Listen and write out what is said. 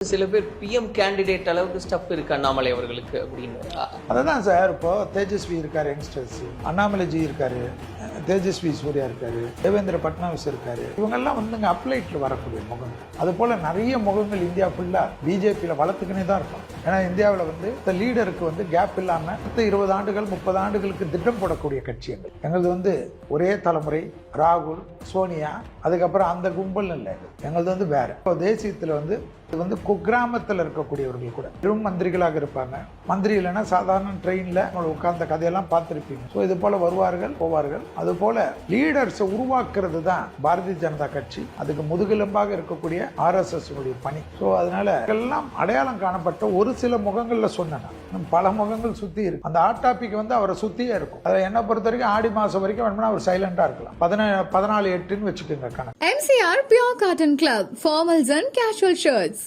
சில பேர் PM candidate அளவுக்கு ஸ்டப் இருக்கு அண்ணாமலை அவர்களுக்கு அப்படின்னு. அதுதான் சார், இப்போ தேஜஸ்வி இருக்காரு, யங்ஸ்டர்ஸ் அண்ணாமலைஜி இருக்காரு, தேஜஸ்வி சூர்யா இருக்காரு, தேவேந்திர பட்னாவிஸ் இருக்காரு. இவங்கெல்லாம் வந்துங்க அப்ளைட்ல வரக்கூடிய முகம். அது போல நிறைய முகங்கள் இந்தியா ஃபுல்லா பிஜேபியில வளர்த்துக்கினே தான் இருக்கும். ஏன்னா இந்தியாவில் இந்த லீடருக்கு கேப் இல்லாம 20 ஆண்டுகள் 30 ஆண்டுகளுக்கு திட்டம் போடக்கூடிய கட்சி எங்களது ஒரே தலைமுறை ராகுல், சோனியா, அதுக்கப்புறம் அந்த கும்பல் இல்லை. எங்களது வேற. இப்போ தேசியத்தில் இது குக்கிராமத்தில் இருக்கக்கூடியவர்கள் கூட பெரும் மந்திரிகளாக இருப்பாங்க. மந்திரி இல்லைன்னா சாதாரண ட்ரெயினில் உட்கார்ந்த கதையெல்லாம் பார்த்துருப்பீங்க. ஸோ இது போல வருவார்கள் போவார்கள். அது போல லீடர்ஸை உருவாக்குறது தான் பாரதிய ஜனதா கட்சி. அதுக்கு முதுகெலும்பாக இருக்கக்கூடிய RSS பணி. ஸோ அதனால எல்லாம் அடையாளம் காணப்பட்ட ஒரு சில முகங்கள்ல சொன்னேன், பல முகங்கள் சுத்தி இருக்கு. அந்த ஹாட் டாபிக் அவரை சுத்தியே இருக்கும். அதை என்ன பொறுத்த வரைக்கும் ஆடி மாசம் வரைக்கும் வேணும்னா அவர் சைலண்டா இருக்கலாம். 14/8 வச்சுக்கோங்க கணக்கு. MCR Pure Cotton Club, formals and casual shirts.